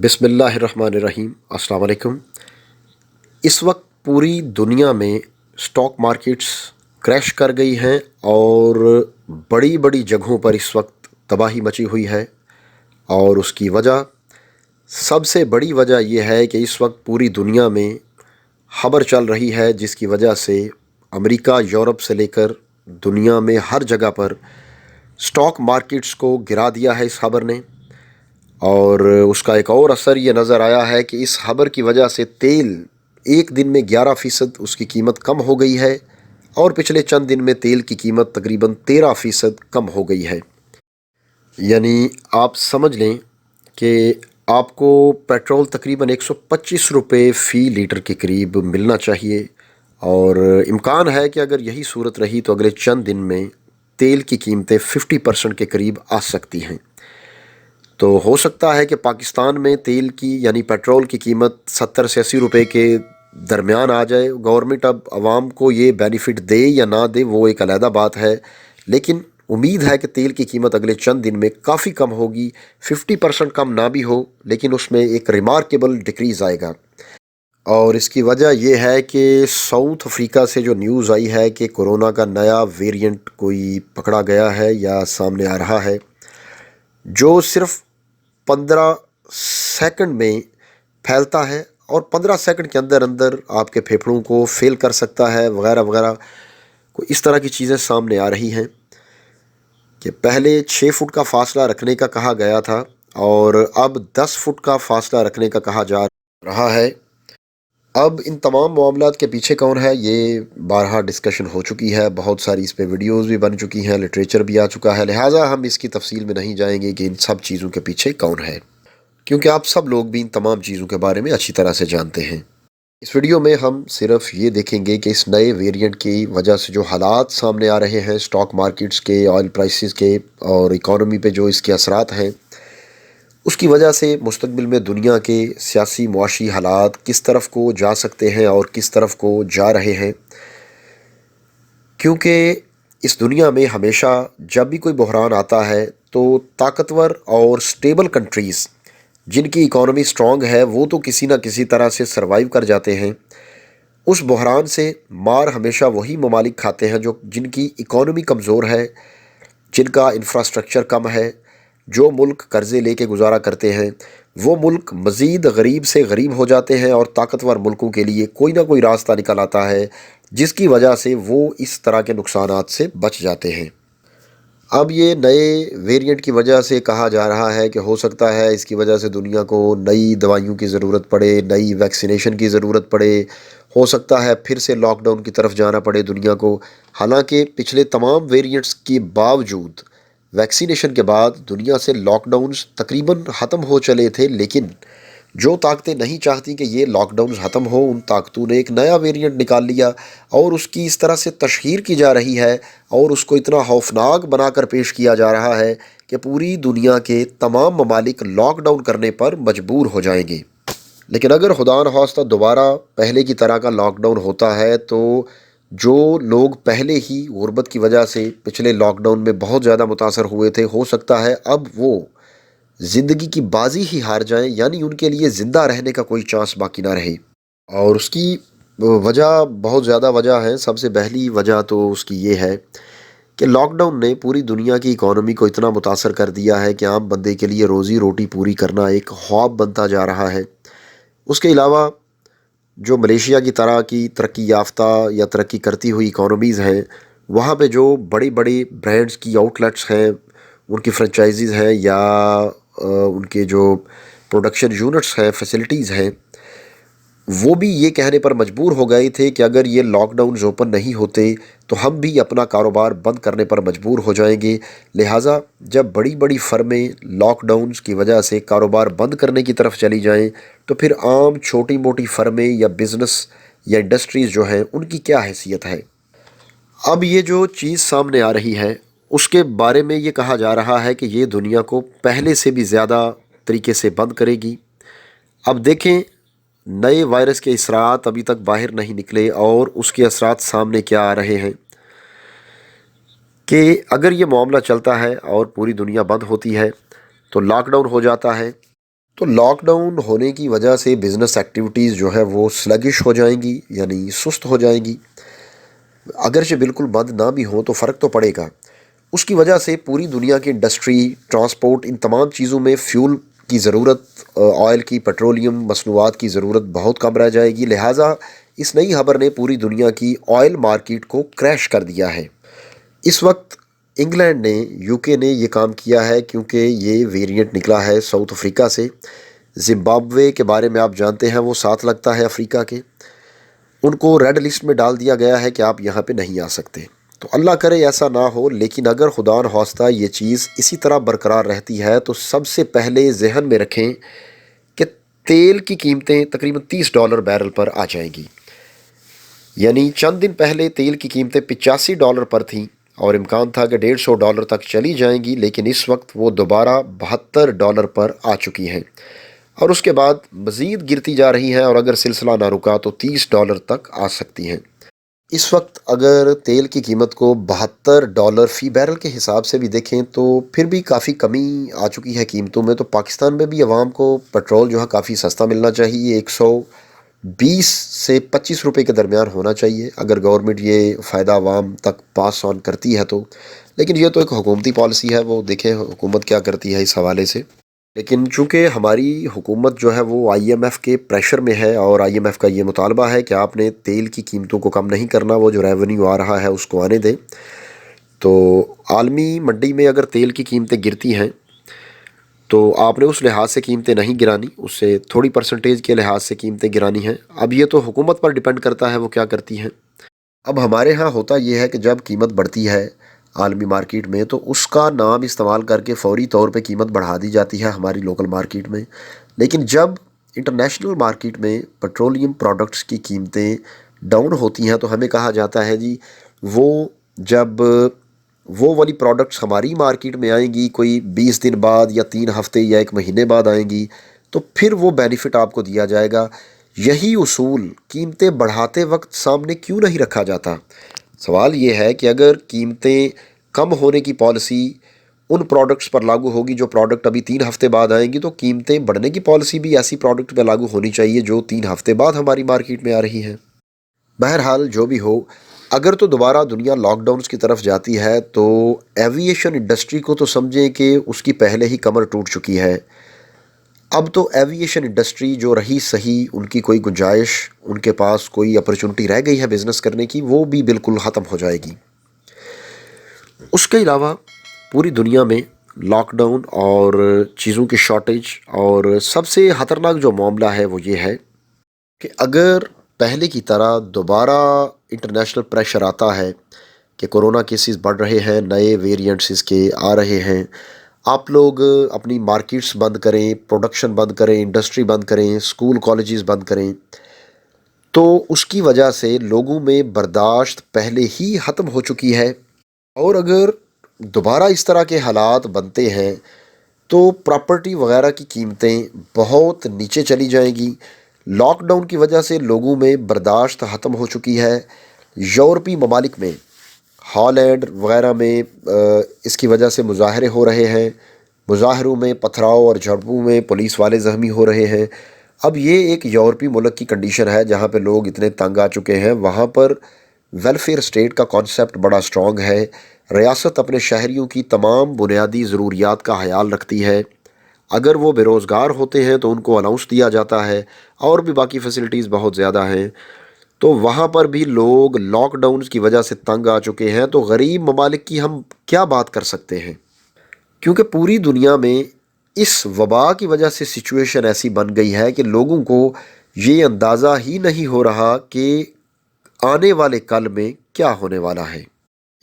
بسم اللہ الرحمن الرحیم۔ السلام علیکم۔ اس وقت پوری دنیا میں سٹاک مارکیٹس کریش کر گئی ہیں اور بڑی بڑی جگہوں پر اس وقت تباہی مچی ہوئی ہے، اور اس کی وجہ، سب سے بڑی وجہ یہ ہے کہ اس وقت پوری دنیا میں خبر چل رہی ہے جس کی وجہ سے امریکہ، یورپ سے لے کر دنیا میں ہر جگہ پر سٹاک مارکیٹس کو گرا دیا ہے اس خبر نے۔ اور اس کا ایک اور اثر یہ نظر آیا ہے کہ اس خبر کی وجہ سے تیل ایک دن میں 11% اس کی قیمت کم ہو گئی ہے، اور پچھلے چند دن میں تیل کی قیمت تقریباً 13% کم ہو گئی ہے۔ یعنی آپ سمجھ لیں کہ آپ کو پیٹرول تقریباً 125 روپے فی لیٹر کے قریب ملنا چاہیے، اور امکان ہے کہ اگر یہی صورت رہی تو اگلے چند دن میں تیل کی قیمتیں 50% کے قریب آ سکتی ہیں۔ تو ہو سکتا ہے کہ پاکستان میں تیل کی یعنی پیٹرول کی قیمت 70 سے 80 روپے کے درمیان آ جائے۔ گورنمنٹ اب عوام کو یہ بینیفٹ دے یا نہ دے وہ ایک علیحدہ بات ہے، لیکن امید ہے کہ تیل کی قیمت اگلے چند دن میں کافی کم ہوگی۔ 50% کم نہ بھی ہو، لیکن اس میں ایک ریمارکیبل ڈکریز آئے گا۔ اور اس کی وجہ یہ ہے کہ ساؤتھ افریقہ سے جو نیوز آئی ہے کہ کورونا کا نیا ویرینٹ کوئی پکڑا گیا ہے یا سامنے آ رہا ہے، جو صرف 15 سیکنڈ میں پھیلتا ہے، اور 15 سیکنڈ کے اندر اندر آپ کے پھیپھڑوں کو فیل کر سکتا ہے وغیرہ وغیرہ۔ کوئی اس طرح کی چیزیں سامنے آ رہی ہیں کہ پہلے 6 فٹ کا فاصلہ رکھنے کا کہا گیا تھا، اور اب 10 فٹ کا فاصلہ رکھنے کا کہا جا رہا ہے۔ اب ان تمام معاملات کے پیچھے کون ہے، یہ بارہا ڈسکشن ہو چکی ہے، بہت ساری اس پہ ویڈیوز بھی بن چکی ہیں، لٹریچر بھی آ چکا ہے، لہٰذا ہم اس کی تفصیل میں نہیں جائیں گے کہ ان سب چیزوں کے پیچھے کون ہے، کیونکہ آپ سب لوگ بھی ان تمام چیزوں کے بارے میں اچھی طرح سے جانتے ہیں۔ اس ویڈیو میں ہم صرف یہ دیکھیں گے کہ اس نئے ویرینٹ کی وجہ سے جو حالات سامنے آ رہے ہیں سٹاک مارکیٹس کے، آئل پرائسز کے، اور اکانومی پہ جو اس کے اثرات ہیں، اس کی وجہ سے مستقبل میں دنیا کے سیاسی معاشی حالات کس طرف کو جا سکتے ہیں اور کس طرف کو جا رہے ہیں۔ کیونکہ اس دنیا میں ہمیشہ جب بھی کوئی بحران آتا ہے تو طاقتور اور سٹیبل کنٹریز جن کی اکانومی سٹرونگ ہے وہ تو کسی نہ کسی طرح سے سروائیو کر جاتے ہیں۔ اس بحران سے مار ہمیشہ وہی ممالک کھاتے ہیں جن کی اکانومی کمزور ہے، جن کا انفراسٹرکچر کم ہے، جو ملک قرضے لے کے گزارا کرتے ہیں۔ وہ ملک مزید غریب سے غریب ہو جاتے ہیں، اور طاقتور ملکوں کے لیے کوئی نہ کوئی راستہ نکل آتا ہے جس کی وجہ سے وہ اس طرح کے نقصانات سے بچ جاتے ہیں۔ اب یہ نئے ویرینٹ کی وجہ سے کہا جا رہا ہے کہ ہو سکتا ہے اس کی وجہ سے دنیا کو نئی دوائیوں کی ضرورت پڑے، نئی ویکسینیشن کی ضرورت پڑے، ہو سکتا ہے پھر سے لاک ڈاؤن کی طرف جانا پڑے دنیا کو۔ حالانکہ پچھلے تمام ویرینٹس کے باوجود ویکسینیشن کے بعد دنیا سے لاک ڈاؤنز تقریباً ختم ہو چلے تھے، لیکن جو طاقتیں نہیں چاہتی کہ یہ لاک ڈاؤنز ختم ہو، ان طاقتوں نے ایک نیا ویرینٹ نکال لیا، اور اس کی اس طرح سے تشہیر کی جا رہی ہے اور اس کو اتنا خوفناک بنا کر پیش کیا جا رہا ہے کہ پوری دنیا کے تمام ممالک لاک ڈاؤن کرنے پر مجبور ہو جائیں گے۔ لیکن اگر خدا نخواستہ دوبارہ پہلے کی طرح کا لاک ڈاؤن ہوتا ہے تو جو لوگ پہلے ہی غربت کی وجہ سے پچھلے لاک ڈاؤن میں بہت زیادہ متاثر ہوئے تھے، ہو سکتا ہے اب وہ زندگی کی بازی ہی ہار جائیں، یعنی ان کے لیے زندہ رہنے کا کوئی چانس باقی نہ رہے۔ اور اس کی وجہ بہت زیادہ وجہ ہے۔ سب سے پہلی وجہ تو اس کی یہ ہے کہ لاک ڈاؤن نے پوری دنیا کی اکانومی کو اتنا متاثر کر دیا ہے کہ عام بندے کے لیے روزی روٹی پوری کرنا ایک خواب بنتا جا رہا ہے۔ اس کے علاوہ جو ملیشیا کی طرح کی ترقی یافتہ یا ترقی کرتی ہوئی اکانومیز ہیں، وہاں پہ جو بڑی بڑی برانڈز کی آؤٹ لیٹس ہیں، ان کی فرنچائزیز ہیں، یا ان کے جو پروڈکشن یونٹس ہیں، فیسلٹیز ہیں، وہ بھی یہ کہنے پر مجبور ہو گئے تھے کہ اگر یہ لاک ڈاؤنز اوپن نہیں ہوتے تو ہم بھی اپنا کاروبار بند کرنے پر مجبور ہو جائیں گے۔ لہٰذا جب بڑی بڑی فرمیں لاک ڈاؤنز کی وجہ سے کاروبار بند کرنے کی طرف چلی جائیں تو پھر عام چھوٹی موٹی فرمیں یا بزنس یا انڈسٹریز جو ہیں ان کی کیا حیثیت ہے۔ اب یہ جو چیز سامنے آ رہی ہے اس کے بارے میں یہ کہا جا رہا ہے کہ یہ دنیا کو پہلے سے بھی زیادہ طریقے سے بند کرے گی۔ اب دیکھیں، نئے وائرس کے اثرات ابھی تک باہر نہیں نکلے، اور اس کے اثرات سامنے کیا آ رہے ہیں کہ اگر یہ معاملہ چلتا ہے اور پوری دنیا بند ہوتی ہے تو لاک ڈاؤن ہو جاتا ہے تو لاک ڈاؤن ہونے کی وجہ سے بزنس ایکٹیویٹیز جو ہے وہ سلگش ہو جائیں گی، یعنی سست ہو جائیں گی۔ اگرچہ بالکل بند نہ بھی ہوں تو فرق تو پڑے گا۔ اس کی وجہ سے پوری دنیا کی انڈسٹری، ٹرانسپورٹ، ان تمام چیزوں میں فیول کی ضرورت، آئل کی، پیٹرولیم مصنوعات کی ضرورت بہت کم رہ جائے گی۔ لہٰذا اس نئی خبر نے پوری دنیا کی آئل مارکیٹ کو کریش کر دیا ہے۔ اس وقت انگلینڈ نے، یو کے نے یہ کام کیا ہے کیونکہ یہ ویریئنٹ نکلا ہے ساؤتھ افریقہ سے۔ زمبابوے کے بارے میں آپ جانتے ہیں، وہ ساتھ لگتا ہے افریقہ کے۔ ان کو ریڈ لسٹ میں ڈال دیا گیا ہے کہ آپ یہاں پہ نہیں آ سکتے۔ تو اللہ کرے ایسا نہ ہو، لیکن اگر خدا نخواستہ یہ چیز اسی طرح برقرار رہتی ہے تو سب سے پہلے ذہن میں رکھیں کہ تیل کی قیمتیں تقریباً $30 بیرل پر آ جائیں گی۔ یعنی چند دن پہلے تیل کی قیمتیں $85 پر تھیں اور امکان تھا کہ $150 تک چلی جائیں گی، لیکن اس وقت وہ دوبارہ $72 پر آ چکی ہیں اور اس کے بعد مزید گرتی جا رہی ہیں، اور اگر سلسلہ نہ رکا تو $30 تک آ سکتی ہیں۔ اس وقت اگر تیل کی قیمت کو $72 فی بیرل کے حساب سے بھی دیکھیں تو پھر بھی کافی کمی آ چکی ہے قیمتوں میں۔ تو پاکستان میں بھی عوام کو پیٹرول جو ہے کافی سستا ملنا چاہیے، 120 سے 25 روپے کے درمیان ہونا چاہیے اگر گورنمنٹ یہ فائدہ عوام تک پاس آن کرتی ہے تو۔ لیکن یہ تو ایک حکومتی پالیسی ہے، وہ دیکھیں حکومت کیا کرتی ہے اس حوالے سے۔ لیکن چونکہ ہماری حکومت جو ہے وہ آئی ایم ایف کے پریشر میں ہے، اور آئی ایم ایف کا یہ مطالبہ ہے کہ آپ نے تیل کی قیمتوں کو کم نہیں کرنا، وہ جو ریونیو آ رہا ہے اس کو آنے دیں۔ تو عالمی منڈی میں اگر تیل کی قیمتیں گرتی ہیں تو آپ نے اس لحاظ سے قیمتیں نہیں گرانی، اس سے تھوڑی پرسنٹیج کے لحاظ سے قیمتیں گرانی ہیں۔ اب یہ تو حکومت پر ڈیپینڈ کرتا ہے وہ کیا کرتی ہیں۔ اب ہمارے ہاں ہوتا یہ ہے کہ جب قیمت بڑھتی ہے عالمی مارکیٹ میں تو اس کا نام استعمال کر کے فوری طور پہ قیمت بڑھا دی جاتی ہے ہماری لوکل مارکیٹ میں۔ لیکن جب انٹرنیشنل مارکیٹ میں پیٹرولیم پروڈکٹس کی قیمتیں ڈاؤن ہوتی ہیں تو ہمیں کہا جاتا ہے جی وہ جب وہ والی پروڈکٹس ہماری مارکیٹ میں آئیں گی کوئی 20 دن بعد یا 3 ہفتے یا 1 مہینے بعد آئیں گی تو پھر وہ بینیفٹ آپ کو دیا جائے گا۔ یہی اصول قیمتیں بڑھاتے وقت سامنے کیوں نہیں رکھا جاتا؟ سوال یہ ہے کہ اگر قیمتیں کم ہونے کی پالیسی ان پروڈکٹس پر لاگو ہوگی جو پروڈکٹ ابھی 3 ہفتے بعد آئیں گی، تو قیمتیں بڑھنے کی پالیسی بھی ایسی پروڈکٹ پہ لاگو ہونی چاہیے جو 3 ہفتے بعد ہماری مارکیٹ میں آ رہی ہیں۔ بہرحال جو بھی ہو، اگر تو دوبارہ دنیا لاک ڈاؤنز کی طرف جاتی ہے تو ایویشن انڈسٹری کو تو سمجھیں کہ اس کی پہلے ہی کمر ٹوٹ چکی ہے۔ اب تو ایویشن انڈسٹری جو رہی صحیح، ان کی کوئی گنجائش، ان کے پاس کوئی اپرچونٹی رہ گئی ہے بزنس کرنے کی، وہ بھی بالکل ختم ہو جائے گی۔ اس کے علاوہ پوری دنیا میں لاک ڈاؤن اور چیزوں کی شارٹیج، اور سب سے خطرناک جو معاملہ ہے وہ یہ ہے کہ اگر پہلے کی طرح دوبارہ انٹرنیشنل پریشر آتا ہے کہ کورونا کیسز بڑھ رہے ہیں، نئے ویریئنٹس اس کے آ رہے ہیں، آپ لوگ اپنی مارکیٹس بند کریں، پروڈکشن بند کریں، انڈسٹری بند کریں، اسکول کالجز بند کریں، تو اس کی وجہ سے لوگوں میں برداشت پہلے ہی ختم ہو چکی ہے۔ اور اگر دوبارہ اس طرح کے حالات بنتے ہیں تو پراپرٹی وغیرہ کی قیمتیں بہت نیچے چلی جائیں گی۔ لاک ڈاؤن کی وجہ سے لوگوں میں برداشت ختم ہو چکی ہے۔ یورپی ممالک میں، ہالینڈ وغیرہ میں اس کی وجہ سے مظاہرے ہو رہے ہیں، مظاہروں میں پتھراؤ اور جھڑپوں میں پولیس والے زخمی ہو رہے ہیں۔ اب یہ ایک یورپی ملک کی کنڈیشن ہے جہاں پہ لوگ اتنے تنگ آ چکے ہیں، وہاں پر ویلفیئر اسٹیٹ کا کانسیپٹ بڑا سٹرونگ ہے۔ ریاست اپنے شہریوں کی تمام بنیادی ضروریات کا خیال رکھتی ہے۔ اگر وہ بے روزگار ہوتے ہیں تو ان کو الاؤنس دیا جاتا ہے، اور بھی باقی فیسلٹیز بہت زیادہ ہیں۔ تو وہاں پر بھی لوگ لاک ڈاؤنز کی وجہ سے تنگ آ چکے ہیں، تو غریب ممالک کی ہم کیا بات کر سکتے ہیں؟ کیونکہ پوری دنیا میں اس وبا کی وجہ سے سچویشن ایسی بن گئی ہے کہ لوگوں کو یہ اندازہ ہی نہیں ہو رہا کہ آنے والے کل میں کیا ہونے والا ہے۔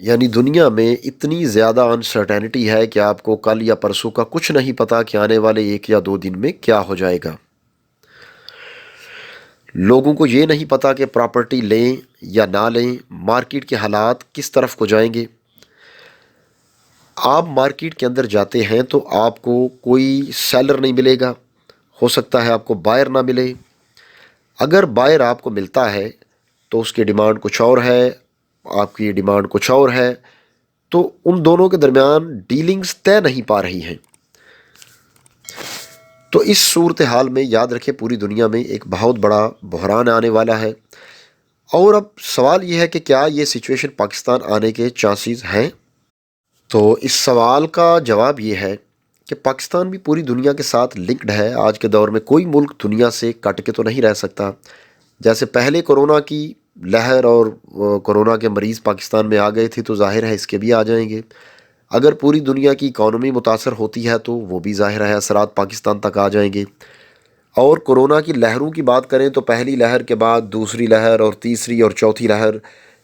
یعنی دنیا میں اتنی زیادہ انسرٹینٹی ہے کہ آپ کو کل یا پرسوں کا کچھ نہیں پتا کہ آنے والے 1 یا 2 دن میں کیا ہو جائے گا۔ لوگوں کو یہ نہیں پتا کہ پراپرٹی لیں یا نہ لیں، مارکیٹ کے حالات کس طرف کو جائیں گے۔ آپ مارکیٹ کے اندر جاتے ہیں تو آپ کو کوئی سیلر نہیں ملے گا، ہو سکتا ہے آپ کو بائر نہ ملے۔ اگر بائر آپ کو ملتا ہے تو اس کی ڈیمانڈ کچھ اور ہے، آپ کی ڈیمانڈ کچھ اور ہے، تو ان دونوں کے درمیان ڈیلنگز طے نہیں پا رہی ہیں۔ تو اس صورتحال میں یاد رکھیں پوری دنیا میں ایک بہت بڑا بحران آنے والا ہے، اور اب سوال یہ ہے کہ کیا یہ سچویشن پاکستان آنے کے چانسز ہیں؟ تو اس سوال کا جواب یہ ہے کہ پاکستان بھی پوری دنیا کے ساتھ لنکڈ ہے۔ آج کے دور میں کوئی ملک دنیا سے کٹ کے تو نہیں رہ سکتا۔ جیسے پہلے کورونا کی لہر اور کورونا کے مریض پاکستان میں آ گئے تھے، تو ظاہر ہے اس کے بھی آ جائیں گے۔ اگر پوری دنیا کی اکانومی متاثر ہوتی ہے تو وہ بھی ظاہر ہے اثرات پاکستان تک آ جائیں گے۔ اور کورونا کی لہروں کی بات کریں تو پہلی لہر کے بعد دوسری لہر اور تیسری اور چوتھی لہر،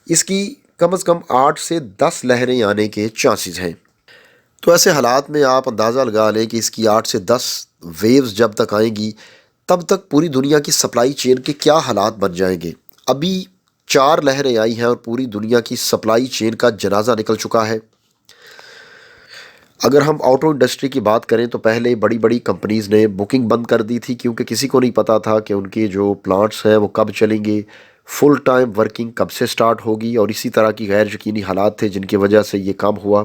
اس کی کم از کم 8 سے 10 لہریں آنے کے چانسز ہیں۔ تو ایسے حالات میں آپ اندازہ لگا لیں کہ اس کی 8 سے 10 ویوز جب تک آئیں گی تب تک پوری دنیا کی سپلائی چین کے کیا حالات بن جائیں گے۔ ابھی 4 لہریں آئی ہیں اور پوری دنیا کی سپلائی چین کا جنازہ نکل چکا ہے۔ اگر ہم آٹو انڈسٹری کی بات کریں تو پہلے بڑی بڑی کمپنیز نے بکنگ بند کر دی تھی، کیونکہ کسی کو نہیں پتا تھا کہ ان کے جو پلانٹس ہیں وہ کب چلیں گے، فل ٹائم ورکنگ کب سے سٹارٹ ہوگی، اور اسی طرح کی غیر یقینی حالات تھے جن کی وجہ سے یہ کام ہوا۔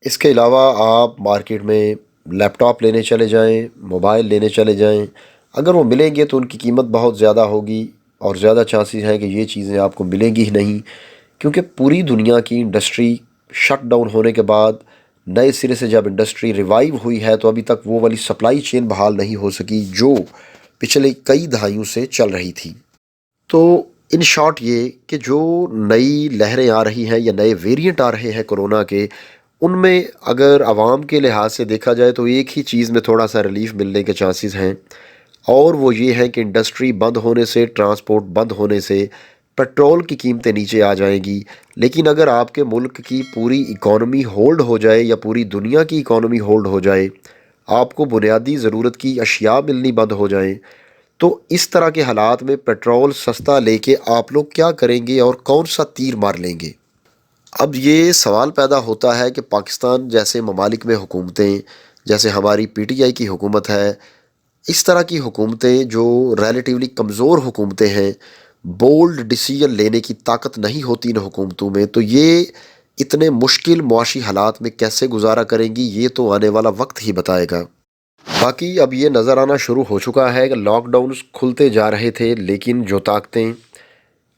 اس کے علاوہ آپ مارکیٹ میں لیپ ٹاپ لینے چلے جائیں، موبائل لینے چلے جائیں، اگر وہ ملیں گے تو ان کی قیمت بہت زیادہ ہوگی، اور زیادہ چانسز ہیں کہ یہ چیزیں آپ کو ملیں گی ہی نہیں، کیونکہ پوری دنیا کی انڈسٹری شٹ ڈاؤن ہونے کے بعد نئے سرے سے جب انڈسٹری ریوائیو ہوئی ہے تو ابھی تک وہ والی سپلائی چین بحال نہیں ہو سکی جو پچھلے کئی دہائیوں سے چل رہی تھی۔ تو ان شارٹ یہ کہ جو نئی لہریں آ رہی ہیں یا نئے ویریئنٹ آ رہے ہیں کورونا کے، ان میں اگر عوام کے لحاظ سے دیکھا جائے تو ایک ہی چیز میں تھوڑا سا ریلیف ملنے کے چانسز ہیں، اور وہ یہ ہے کہ انڈسٹری بند ہونے سے، ٹرانسپورٹ بند ہونے سے پیٹرول کی قیمتیں نیچے آ جائیں گی۔ لیکن اگر آپ کے ملک کی پوری اکانومی ہولڈ ہو جائے یا پوری دنیا کی اکانومی ہولڈ ہو جائے، آپ کو بنیادی ضرورت کی اشیاء ملنی بند ہو جائیں، تو اس طرح کے حالات میں پیٹرول سستا لے کے آپ لوگ کیا کریں گے اور کون سا تیر مار لیں گے؟ اب یہ سوال پیدا ہوتا ہے کہ پاکستان جیسے ممالک میں حکومتیں، جیسے ہماری پی ٹی آئی کی حکومت ہے، اس طرح کی حکومتیں جو ریلیٹیولی کمزور حکومتیں ہیں، بولڈ ڈیسیژن لینے کی طاقت نہیں ہوتی ان حکومتوں میں، تو یہ اتنے مشکل معاشی حالات میں کیسے گزارا کریں گی، یہ تو آنے والا وقت ہی بتائے گا۔ باقی اب یہ نظر آنا شروع ہو چکا ہے کہ لاک ڈاؤنز کھلتے جا رہے تھے، لیکن جو طاقتیں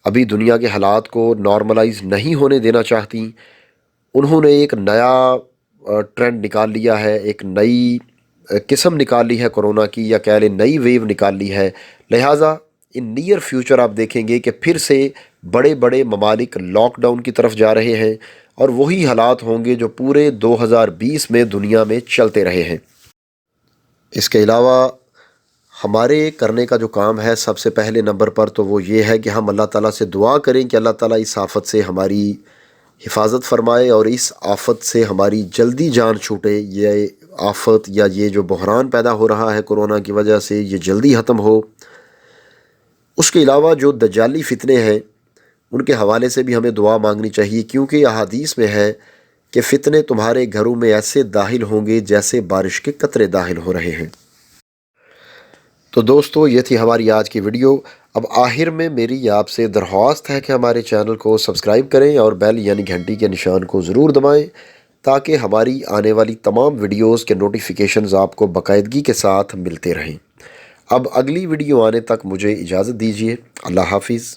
ابھی دنیا کے حالات کو نارملائز نہیں ہونے دینا چاہتی، انہوں نے ایک نیا ٹرینڈ نکال لیا ہے، ایک نئی قسم نکال لی ہے کورونا کی، یا کہہ لیں نئی ویو نکال لی ہے۔ لہٰذا ان نیئر فیوچر آپ دیکھیں گے کہ پھر سے بڑے بڑے ممالک لاک ڈاؤن کی طرف جا رہے ہیں، اور وہی حالات ہوں گے جو پورے 2020 میں دنیا میں چلتے رہے ہیں۔ اس کے علاوہ ہمارے کرنے کا جو کام ہے سب سے پہلے نمبر پر تو وہ یہ ہے کہ ہم اللہ تعالیٰ سے دعا کریں کہ اللہ تعالیٰ اس آفت سے ہماری حفاظت فرمائے، اور اس آفت سے ہماری جلدی جان چھوٹے، یہ آفت یا یہ جو بحران پیدا ہو رہا ہے کورونا کی وجہ سے یہ جلدی ختم ہو۔ اس کے علاوہ جو دجالی فتنے ہیں ان کے حوالے سے بھی ہمیں دعا مانگنی چاہیے، کیونکہ احادیث میں ہے کہ فتنے تمہارے گھروں میں ایسے داخل ہوں گے جیسے بارش کے قطرے داخل ہو رہے ہیں۔ تو دوستو یہ تھی ہماری آج کی ویڈیو۔ اب آخر میں میری آپ سے درخواست ہے کہ ہمارے چینل کو سبسکرائب کریں اور بیل یعنی گھنٹی کے نشان کو ضرور دبائیں، تاکہ ہماری آنے والی تمام ویڈیوز کے نوٹیفیکیشنز آپ کو باقاعدگی کے ساتھ ملتے رہیں۔ اب اگلی ویڈیو آنے تک مجھے اجازت دیجیے۔ اللہ حافظ۔